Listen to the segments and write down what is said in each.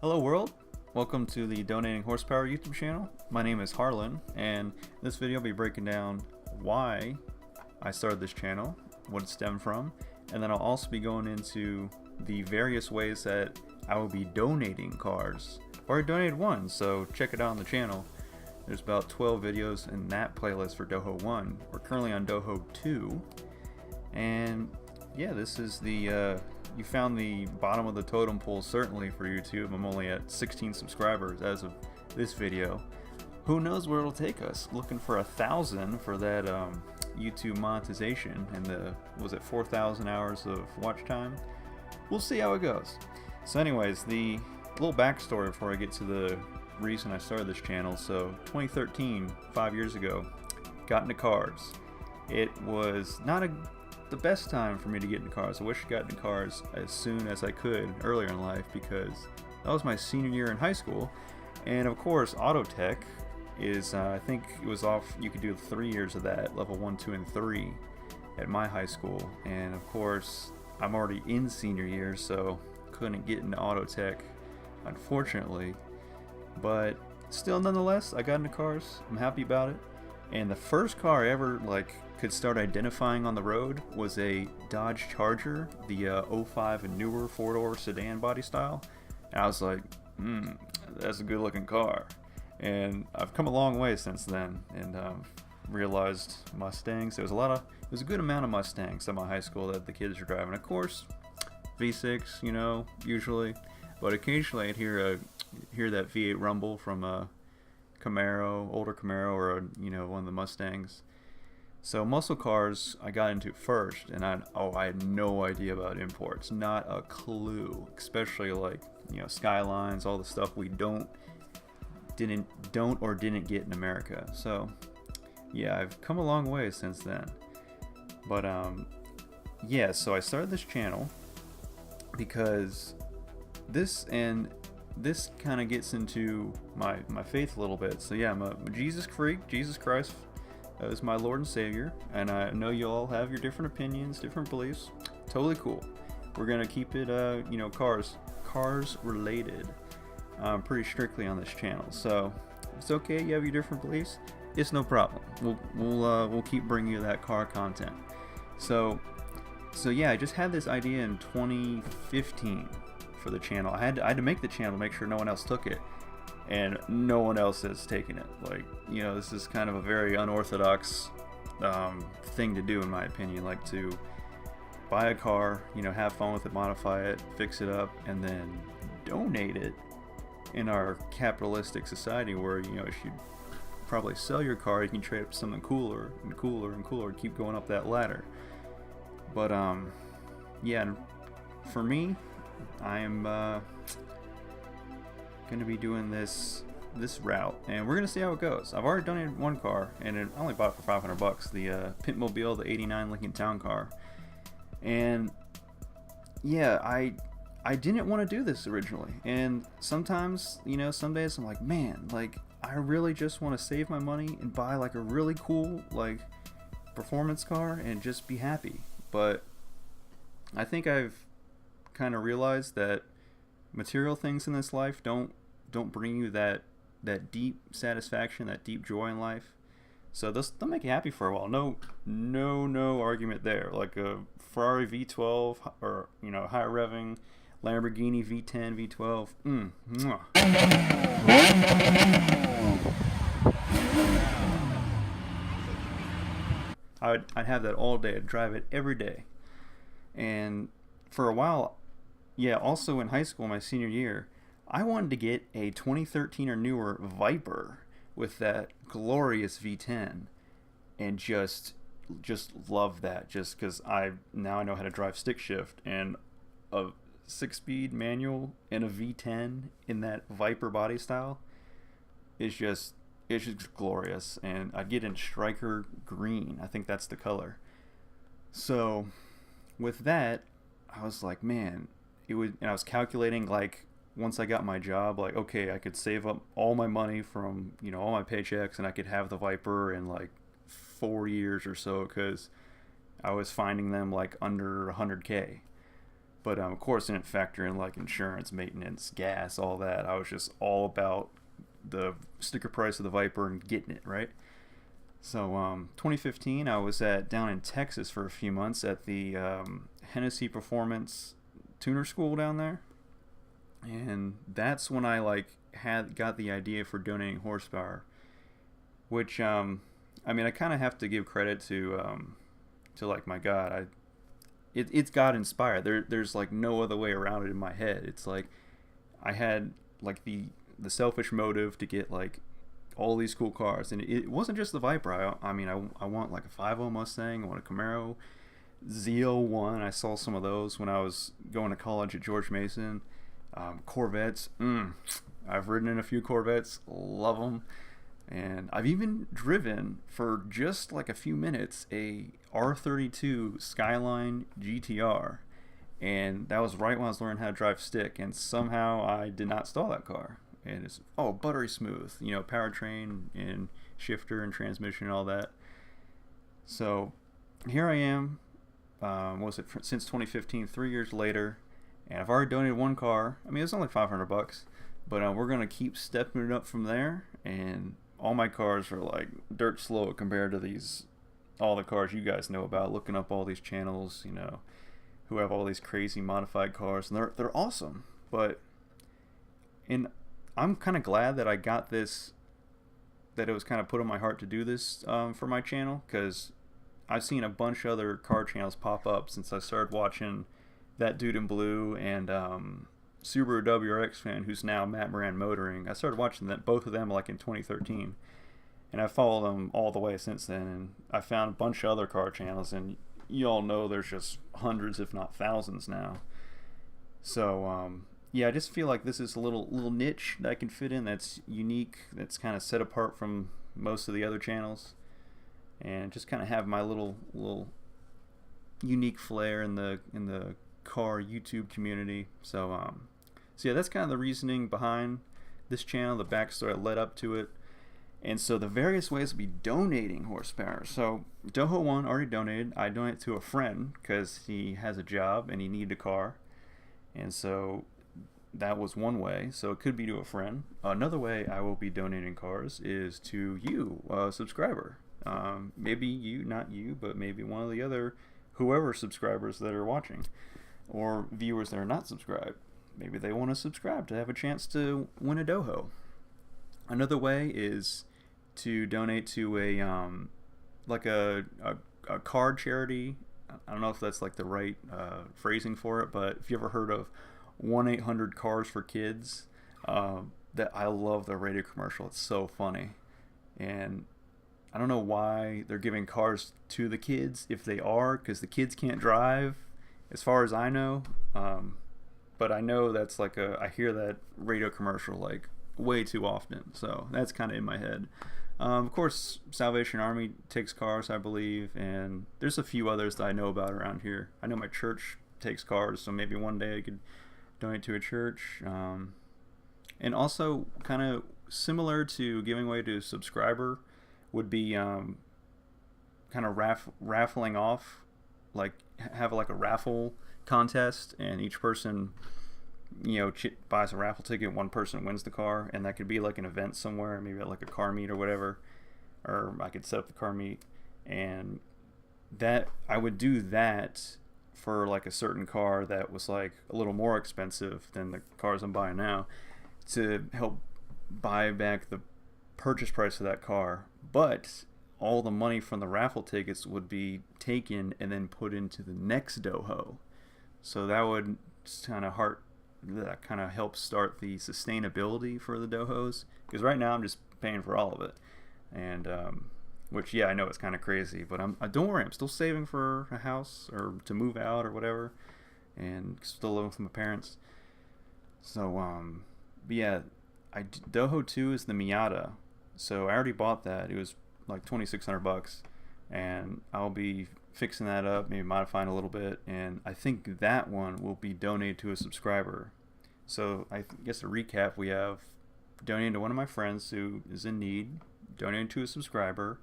Hello world, welcome to the Donating Horsepower YouTube channel. My name is Harlan, and in this video I'll be breaking down why I started this channel, what it stemmed from, and then I'll also be going into the various ways that I will be donating cars. I've already donated one, so check it out on the channel. There's about 12 videos in that playlist for Doho 1. We're currently on Doho 2, and yeah, this is the you found the bottom of the totem pole certainly for YouTube. I'm only at 16 subscribers as of this video. Who knows where it'll take us? Looking for 1,000 for that YouTube monetization and the, was it 4,000 hours of watch time? We'll see how it goes. So anyways, the little backstory before I get to the reason I started this channel. So 2013, 5 years ago, got into cars. It was not the best time for me to get into cars. I wish I got into cars as soon as I could earlier in life, because that was my senior year in high school. And of course, auto tech is, I think it was off, you could do 3 years of that, level 1, 2, and 3 at my high school. And of course, I'm already in senior year, so couldn't get into auto tech, unfortunately. But still, nonetheless, I got into cars. I'm happy about it. And the first car I ever could start identifying on the road was a Dodge Charger, the 05 and newer four-door sedan body style. And I was like, that's a good looking car. And I've come a long way since then, and realized Mustangs. There was a good amount of Mustangs at my high school that the kids were driving. Of course, V6, you know, usually, but occasionally I'd hear that V8 rumble from a Camaro, older Camaro, or one of the Mustangs. So muscle cars I got into first, and I had no idea about imports, not a clue, especially Skylines, all the stuff we didn't get in America. So yeah, I've come a long way since then. But yeah, so I started this channel because this kind of gets into my faith a little bit. So yeah, I'm a Jesus freak. Jesus Christ is my Lord and Savior, and I know you all have your different opinions, different beliefs. Totally cool. We're gonna keep it cars related pretty strictly on this channel. So it's okay, you have your different beliefs, it's no problem. We'll keep bringing you that car content. So yeah, I just had this idea in 2015 for the channel. I had to make the channel to make sure no one else took it, and no one else has taken it. This is kind of a very unorthodox thing to do, in my opinion. Like, to buy a car, have fun with it, modify it, fix it up, and then donate it in our capitalistic society where you should probably sell your car. You can trade up something cooler and cooler and cooler, keep going up that ladder. But yeah, and for me, I am going to be doing this route, and we're going to see how it goes. I've already donated one car, and I only bought it for $500, the Pitmobile, the 89 Lincoln Town Car. And yeah, I didn't want to do this originally, and sometimes, some days I'm like, man, I really just want to save my money and buy a really cool performance car and just be happy. But I think I've kind of realized that material things in this life don't bring you that deep satisfaction, that deep joy in life. So they'll make you happy for a while. No argument there. Like a Ferrari V12 or high revving Lamborghini V10, V12. Mwah. I'd have that all day. I'd drive it every day. And for a while, yeah, also in high school, my senior year, I wanted to get a 2013 or newer Viper with that glorious V10, and just love that, just because now I know how to drive stick shift, and a 6-speed manual and a V10 in that Viper body style is just glorious. And I'd get in striker green, I think that's the color. So with that, I was like, man, and I was calculating, once I got my job, okay, I could save up all my money from all my paychecks, and I could have the Viper in 4 years or so, because I was finding them under 100K. But of course, I didn't factor in like insurance, maintenance, gas, all that. I was just all about the sticker price of the Viper and getting it right. So 2015, I was at down in Texas for a few months at the Hennessy Performance Tuner School down there, and that's when I like had got the idea for donating horsepower. Which I mean, I kind of have to give credit to like my God. It's God inspired. There's like no other way around it in my head. It's like I had like the selfish motive to get like all these cool cars, and it wasn't just the Viper. I mean, I want like a 5.0 Mustang. I want a Camaro ZL1. I saw some of those when I was going to college at George Mason. Corvettes. I've ridden in a few Corvettes. Love them. And I've even driven for just like a few minutes a R32 Skyline GTR. And that was right when I was learning how to drive stick. And somehow I did not stall that car. And it's, buttery smooth. You know, powertrain and shifter and transmission and all that. So here I am. Since 2015, 3 years later. And I've already donated one car. I mean, it's only $500. But we're going to keep stepping it up from there. And all my cars are like dirt slow compared to all the cars you guys know about, looking up all these channels, you know, who have all these crazy modified cars, and they're awesome. But I'm kind of glad that I got this, that it was kind of put on my heart to do this for my channel, because I've seen a bunch of other car channels pop up since I started watching That Dude in Blue and Subaru WRX fan, who's now Matt Moran Motoring. I started watching both of them like in 2013, and I followed them all the way since then. And I found a bunch of other car channels, and you all know there's just hundreds, if not thousands now. So yeah, I just feel like this is a little niche that I can fit in, that's unique, that's kind of set apart from most of the other channels, and just kind of have my little unique flair in the car YouTube community. So yeah, that's kind of the reasoning behind this channel, the backstory that led up to it. And so the various ways to be donating horsepower. So Doho 1 already donated. I donated to a friend because he has a job and he needed a car, and so that was one way. So it could be to a friend. Another way I will be donating cars is to you, a subscriber. Maybe you, not you, but maybe one of the other whoever subscribers that are watching, or viewers that are not subscribed. Maybe they want to subscribe to have a chance to win a Doho. Another way is to donate to a card charity. I don't know if that's like the right phrasing for it, but if you ever heard of 1-800 Cars for Kids, that I love the radio commercial. It's so funny, and I don't know why they're giving cars to the kids if they are, because the kids can't drive, as far as I know. But I know that's like I hear that radio commercial like way too often, so that's kind of in my head. Of course, Salvation Army takes cars, I believe, and there's a few others that I know about around here. I know my church takes cars, so maybe one day I could donate to a church. And also, kind of similar to giving away to a subscriber, would be kind of raffling off, like have like a raffle contest, and each person, you know, buys a raffle ticket, one person wins the car, and that could be like an event somewhere, maybe at like a car meet or whatever, or I could set up the car meet, and that I would do that for like a certain car that was like a little more expensive than the cars I'm buying now, to help buy back the purchase price of that car. But all the money from the raffle tickets would be taken and then put into the next Doho. So that would kind of help start the sustainability for the Dohos, because right now I'm just paying for all of it, and which, yeah, I know it's kind of crazy, but don't worry, I'm still saving for a house or to move out or whatever, and still living with my parents. So but yeah, Doho 2 is the Miata, so I already bought that. It was like $2,600, and I'll be fixing that up, maybe modifying a little bit, and I think that one will be donated to a subscriber. So I guess to recap, we have donating to one of my friends who is in need, donating to a subscriber,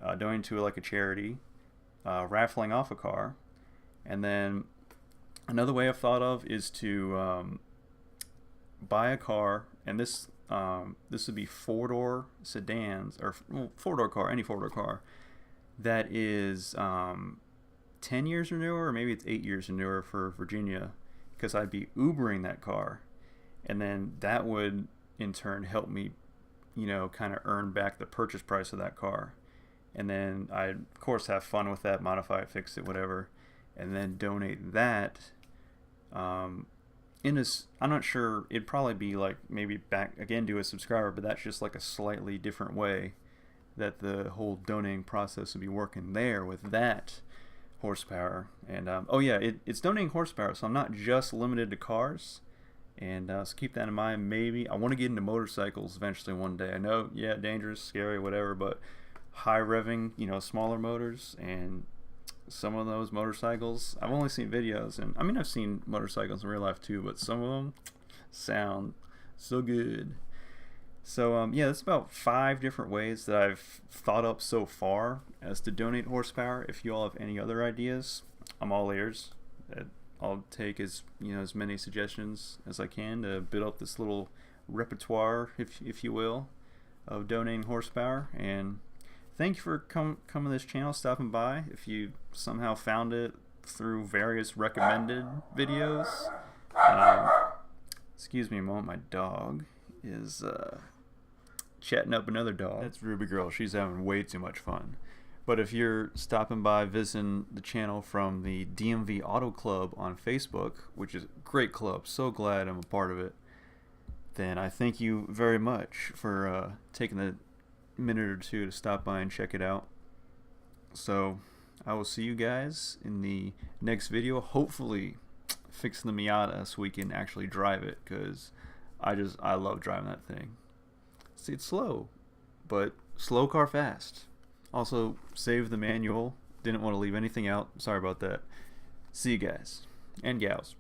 donating to like a charity, raffling off a car, and then Another way I've thought of is to buy a car, and this would be four-door sedans, or well, four-door car, any four-door car that is 10 years or newer, or maybe it's 8 years or newer for Virginia, because I'd be Ubering that car, and then that would in turn help me, kind of earn back the purchase price of that car. And then I'd, of course, have fun with that, modify it, fix it, whatever, and then donate that. I'm not sure, it'd probably be like maybe back again to a subscriber, but that's just like a slightly different way that the whole donating process would be working there with that horsepower. And oh yeah, it's donating horsepower, so I'm not just limited to cars. And so keep that in mind. Maybe I want to get into motorcycles eventually one day. I know, yeah, dangerous, scary, whatever, but high revving, smaller motors, and some of those motorcycles, I've only seen videos, and I mean I've seen motorcycles in real life too, but some of them sound so good. So yeah, that's about 5 different ways that I've thought up so far as to donate horsepower. If you all have any other ideas, I'm all ears. I'll take as as many suggestions as I can to build up this little repertoire, if you will, of donating horsepower. And thank you for coming to this channel, stopping by. If you somehow found it through various recommended videos, excuse me a moment, my dog is chatting up another dog. That's Ruby Girl. She's having way too much fun. But if you're stopping by visiting the channel from the DMV Auto Club on Facebook, which is a great club, so glad I'm a part of it, then I thank you very much for taking the minute or two to stop by and check it out. So I will see you guys in the next video, hopefully fixing the Miata so we can actually drive it, because I love driving that thing. See, it's slow, but slow car fast. Also, save the manual. Didn't want to leave anything out. Sorry about that. See you guys and gals.